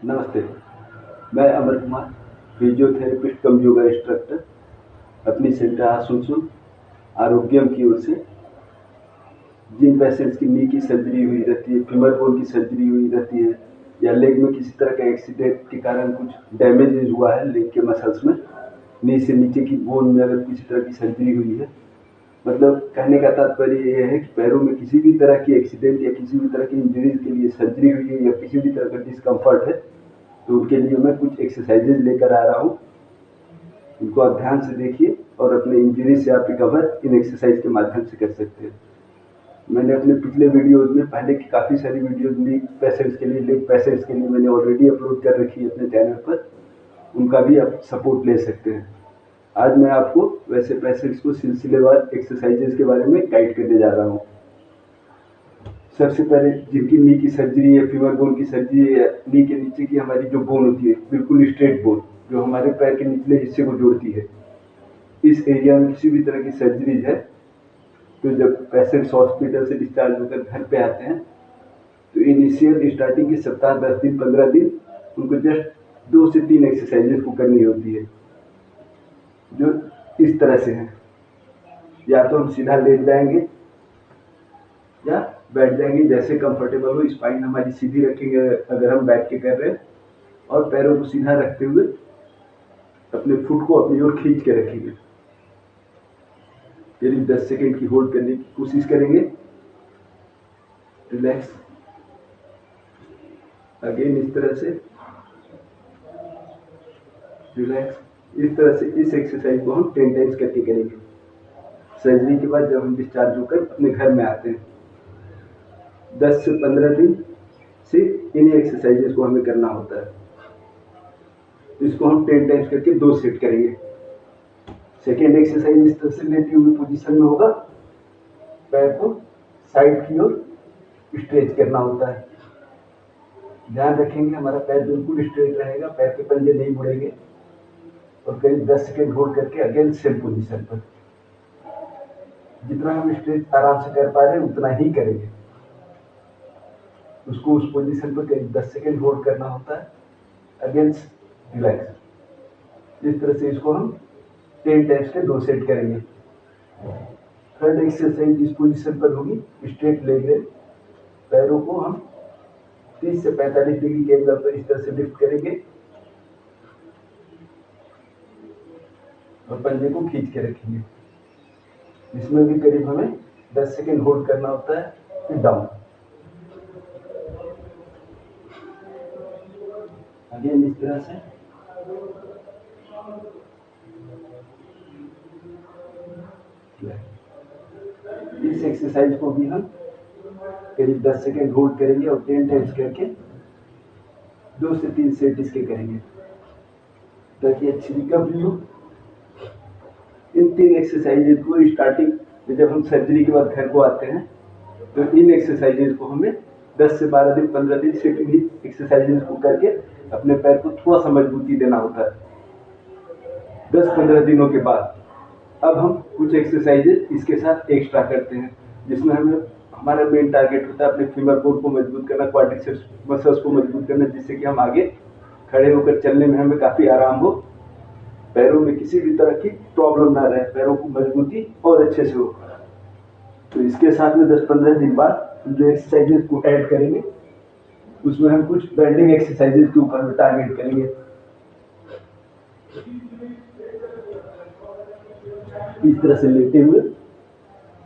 नमस्ते, मैं अमर कुमार, फिजियोथेरेपिस्ट कम yoga instructor, अपनी सेंटर आसनसोल आरोग्यम की ओर से जिन पेशेंट्स की नी की सर्जरी हुई रहती है, फीमर बोन की सर्जरी हुई रहती है या लेग में किसी तरह का एक्सीडेंट के कारण कुछ डैमेज हुआ है लेग के मसल्स में, नी से नीचे की बोन में अगर किसी तरह की सर्जरी हुई है, मतलब कहने का तात्पर्य ये है कि पैरों में किसी भी तरह की एक्सीडेंट या किसी भी तरह की इंजरीज के लिए सर्जरी हुई है या किसी भी तरह का डिस्कम्फर्ट है, तो उनके लिए मैं कुछ एक्सरसाइजेज लेकर आ रहा हूँ। इनको आप ध्यान से देखिए और अपने इंजरी से आप रिकवर इन एक्सरसाइज के माध्यम से कर सकते हैं। मैंने अपने पिछले वीडियोज में पहले की काफ़ी सारी वीडियोज लीग पेशेंट्स के लिए लेग पेशेंट्स के लिए मैंने ऑलरेडी अपलोड कर रखी है अपने चैनल पर, उनका भी आप सपोर्ट ले सकते हैं। आज मैं आपको वैसे पेशेंट्स को सिलसिलेवार एक्सरसाइजेज के बारे में गाइड करने जा रहा हूँ। सबसे पहले जिनकी नी की सर्जरी है, फीमर बोन की सर्जरी है, नी के नीचे की हमारी जो बोन होती है बिल्कुल स्ट्रेट बोन जो हमारे पैर के निचले हिस्से को जोड़ती है, इस एरिया में किसी भी तरह की सर्जरीज है तो जब पेशेंट्स हॉस्पिटल से डिस्चार्ज होकर घर पे आते हैं तो इनिशियल स्टार्टिंग के सप्ताह 10 दिन 15 दिन उनको जस्ट 2 से 3 एक्सरसाइजेज को करनी होती है जो इस तरह से है। या तो हम सीधा लेट जाएंगे या बैठ जाएंगे, जैसे कंफर्टेबल हो। स्पाइन हमारी सीधी रखेंगे अगर हम बैठ के कर रहे हैं, और पैरों को सीधा रखते हुए अपने फुट को अपनी ओर खींच के रखेंगे। करीब 10 सेकेंड की होल्ड करने की कोशिश करेंगे। रिलैक्स अगेन, इस तरह से रिलैक्स। इस तरह से इस एक्सरसाइज को हम 10 टाइम्स करके करेंगे। सर्जरी के बाद जब हम डिस्चार्ज होकर अपने घर में आते हैं 10 से 15 दिन से इन एक्सरसाइजेस को हमें करना होता है। इसको हम 10 टाइम्स करके 2 सेट करेंगे। सेकेंड एक्सरसाइज इस तरह से लेटी हुई पोजीशन में होगा, पैर को साइड की ओर स्ट्रेच करना होता है। ध्यान रखेंगे हमारा पैर बिल्कुल स्ट्रेट रहेगा, पैर के पंजे नहीं मुड़ेंगे, और करीब 10 सेकेंड होल्ड करके अगेन सेम पोजीशन पर। जितना हम स्ट्रेच आराम से कर पा रहे हैं उतना ही करेंगे। उसको उस पोजीशन पर करीब 10 सेकेंड होल्ड करना होता है, अगेन रिलैक्स। इस तरह से इसको हम 10 टाइम्स के 2 सेट करेंगे। थर्ड एक्सरसाइज इस पोजीशन पर होगी, स्ट्रेट लेग रेज। पैरों को हम 30 से 45 डिग्री के एंगल पर इस तरह से लिफ्ट करेंगे और पंजे को खींच के रखेंगे। इसमें भी करीब हमें 10 सेकेंड होल्ड करना होता है, फिर डाउन। अगेन इस तरह से इस एक्सरसाइज को भी हम करीब 10 सेकेंड होल्ड करेंगे और 10 टाइम्स करके 2 से 3 सेट इसके करेंगे ताकि अच्छी रिकवरी हो। इन 3 एक्सरसाइजेज को स्टार्टिंग में जब हम सर्जरी के बाद घर को आते हैं तो इन एक्सरसाइजेज को हमें 10 से 12 दिन 15 दिन से एक्सरसाइजेज को करके अपने पैर को थोड़ा सा मजबूती देना होता है। 10-15 दिनों के बाद अब हम कुछ एक्सरसाइजेज इसके साथ एक्स्ट्रा करते हैं, जिसमें हमें हमारा मेन टारगेट होता है अपने फीमर बोन को मजबूत करना, क्वाड्रिसेप्स मसल्स को मजबूत करना, जिससे कि हम आगे खड़े होकर चलने में हमें काफ़ी आराम हो, पैरों में किसी भी तरह की प्रॉब्लम ना रहे, पैरों को मजबूती और अच्छे से हो। तो इसके साथ में 10-15 दिन बाद जो एक्सरसाइजेज को ऐड करेंगे उसमें हम कुछ बेंडिंग एक्सरसाइजेज के ऊपर टारगेट करेंगे। इस तरह से लेटे हुए,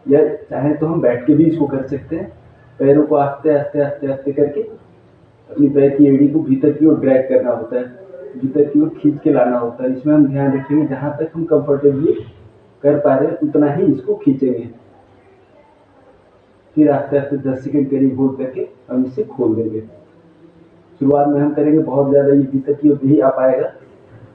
या चाहे तो हम बैठ के भी इसको कर सकते हैं। पैरों को आस्ते आस्ते आस्ते आस्ते करके अपनी पैर की एड़ी को भीतर की ओर ड्रैग करना होता है, भीतर की ओर खींच के लाना होता है। इसमें हम ध्यान रखेंगे जहां तक हम कंफर्टेबली कर पा रहे हैं उतना ही इसको खींचेंगे। फिर आस्ते आस्ते 10 सेकेंड करीब होल्ड करके हम इसे खोल देंगे। शुरुआत में हम करेंगे, बहुत ज़्यादा ये भीतर की ओर नहीं आ पाएगा,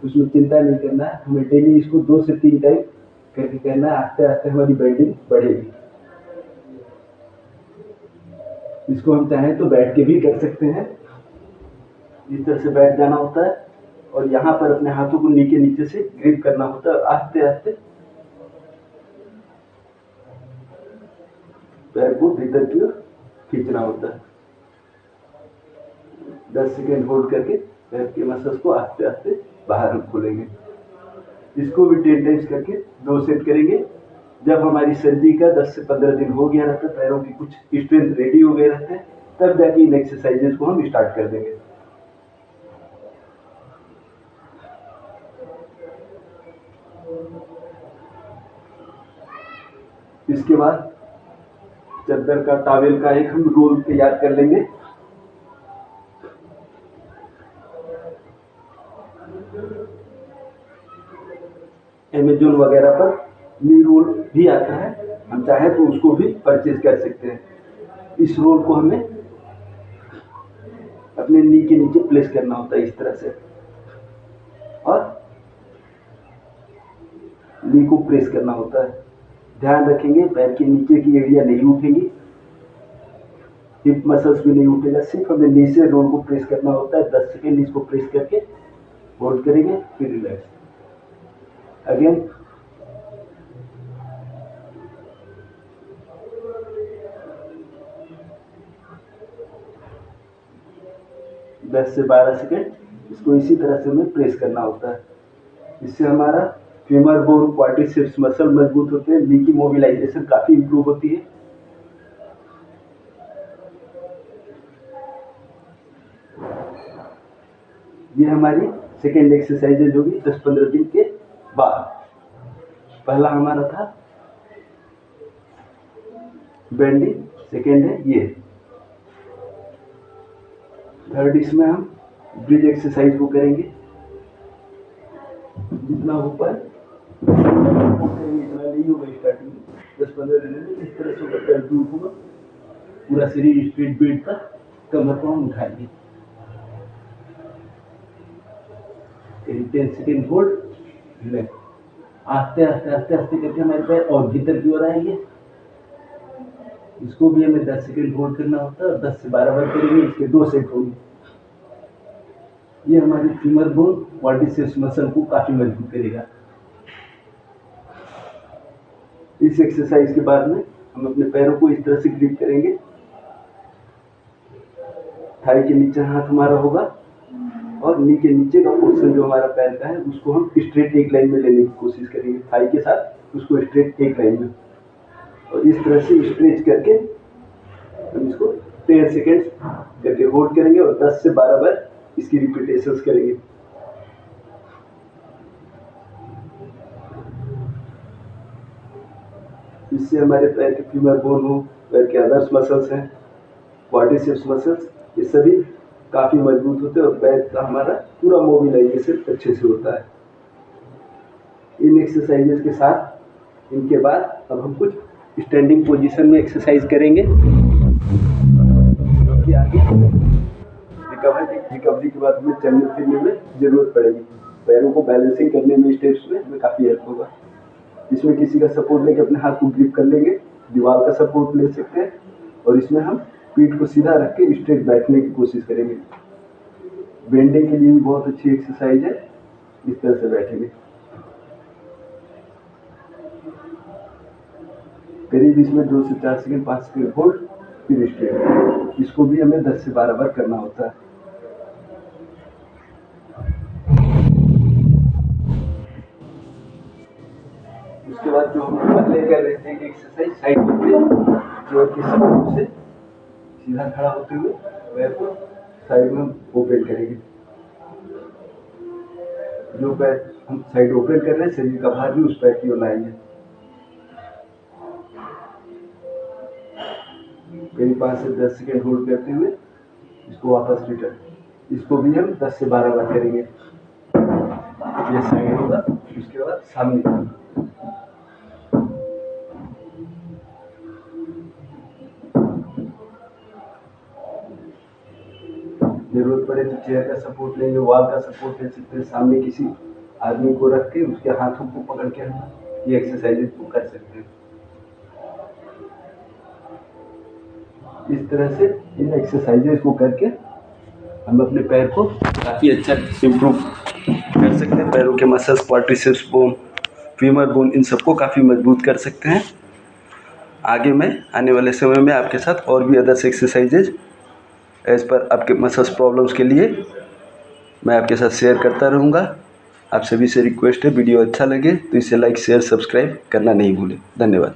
उसमें चिंता नहीं करना है। हमें डेली इसको 2 से 3 टाइम करके करना है, आस्ते आस्ते हमारी बेंडिंग बढ़ेगी। इसको हम चाहें तो बैठ के भी कर सकते हैं। इस तरह से बैठ जाना होता है और यहाँ पर अपने हाथों को नी के नीचे से ग्रिप करना होता है, आस्ते आस्ते पैर को भीतर की ओर खींचना होता है। 10 सेकेंड होल्ड करके पैर के मसल्स को आस्ते आस्ते बाहर हम खोलेंगे। इसको भी 10 टाइम्स करके 2 सेट करेंगे। जब हमारी सर्जरी का 10 से 15 दिन हो गया रहता है, पैरों की कुछ स्ट्रेंथ रेडी हो गए रहते हैं, तब जाके इन एक्सरसाइजेज को हम स्टार्ट कर देंगे। इसके बाद चादर का, टॉवेल का एक हम रोल तैयार कर लेंगे। अमेज़न वगैरह पर नी रोल भी आता है, हम चाहे तो उसको भी परचेज कर सकते हैं। इस रोल को हमें अपने नी के नीचे प्लेस करना होता है इस तरह से, और नी को प्रेस करना होता है। ध्यान रखेंगे पैर के नीचे की एरिया नहीं उठेगी, हिप मसल्स भी नहीं उठेगा, सिर्फ हमें नी से रोल को प्रेस करना होता है। 10 सेकेंड इसको प्रेस करके होल्ड करेंगे, फिर रिलैक्स अगेन। दस से 12 सेकेंड इसको इसी तरह से हमें प्रेस करना होता है। इससे हमारा फीमर बोन, क्वाड्रिसेप्स मसल मजबूत होते हैं, नी की मोबिलाइजेशन काफी इंप्रूव होती है। ये हमारी सेकेंड एक्सरसाइजेज होगी 10-15 दिन के बाद। पहला हमारा था बेंडिंग, सेकेंड है ये, थर्ड इसमें हम ब्रिज एक्सरसाइज को करेंगे। जितना ऊपर इतना नहीं होगा स्टार्टिंग में, 10-15 दिन में इस तरह से पैर दूर होगा, पूरा शरीर स्ट्रेट बेड तक, कमर को हम उठाएंगे। 10 सेकेंड होल्ड, रिलैक्स, आस्ते आस्ते आस्ते आस्ते करके हमारे पैर और भीतर की ओर आएंगे। इसको भी हमें 10 सेकेंड होल्ड करना होता है और 10 से 12 बार करेंगे। इसके 2 सेट होंगे। ये हमारी फीमर बोन, क्वाड्रिसेप्स मसल को काफी मजबूत करेगा। इस एक्सरसाइज के बाद में हम अपने पैरों को इस तरह से ग्रिप करेंगे। थाई के नीचे हाथ हमारा होगा और नी के नीचे का पोर्शन जो हमारा पैर का है उसको हम स्ट्रेट एक लाइन में लेने की कोशिश करेंगे, थाई के साथ उसको स्ट्रेट एक लाइन में, और इस तरह से स्ट्रेच करके हम इसको 10 सेकेंड्स करके होल्ड करेंगे और 10 से 12 बार इसकी रिपीटेशंस करेंगे। इससे हमारे पैर के फीमर बोन हो, पैर के अदर्स मसल्स हैं, क्वाड्रिसेप्स मसल्स, ये सभी काफी मजबूत होते हैं और पैर का हमारा पूरा मोबिलाइजेशन अच्छे से होता है। इन एक्सरसाइजेस के साथ इनके बाद अब हम कुछ स्टैंडिंग पोजीशन में एक्सरसाइज करेंगे। आगे रिकवरी के बाद हमें चलने फिरने में जरूरत पड़ेगी, पैरों को बैलेंसिंग करने में, स्टेप्स में हमें काफी हेल्प होगा। इसमें किसी का सपोर्ट लेके अपने हाथ को ग्रिप कर लेंगे, दीवार का सपोर्ट ले सकते हैं, और इसमें हम पीठ को सीधा रख के स्ट्रेट बैठने की कोशिश करेंगे। बेंडिंग के लिए भी बहुत अच्छी एक्सरसाइज है, इस तरह से बैठेंगे। करीब इसमें 2 से 4 सेकेंड, 5 सेकेंड होल्ड, फिर स्ट्रेट। इसको भी हमें 10 से 12 बार करना होता है। उसके बाद जो हम पहले कर रहे थे एक्सरसाइज, साइड में जोर की सपोर्ट से सीधा खड़ा होते हुए पैर को साइड में ओपन करेंगे। जो पैर हम साइड ओपन कर रहे हैं, शरीर का भार भी उस पैर की ओर लाएंगे। करीब 5 से 10 सेकेंड होल्ड करते हुए इसको वापस रिटर्न। इसको भी हम 10 से 12 बार करेंगे। ये साइड होगा, उसके बाद सामने। जरूरत पड़े तो चेयर का सपोर्ट लेंगे, वॉल का सपोर्ट ले सकते हैं, सामने किसी आदमी को रख के उसके हाथों को पकड़ के हम ये एक्सरसाइजेज को कर सकते हैं। इस तरह से इन एक्सरसाइजेज को करके हम अपने पैर को काफ़ी अच्छा इम्प्रूव कर सकते हैं। पैरों के muscles, quadriceps bone, femur bone, इन सबको काफ़ी मजबूत कर सकते हैं। आगे मैं आने वाले समय में आपके साथ और भी अदर्स एक्सरसाइजेज एज़ पर आपके मसल्स प्रॉब्लम्स के लिए मैं आपके साथ शेयर करता रहूँगा। आप सभी से रिक्वेस्ट है, वीडियो अच्छा लगे तो इसे लाइक शेयर सब्सक्राइब करना नहीं भूलें। धन्यवाद।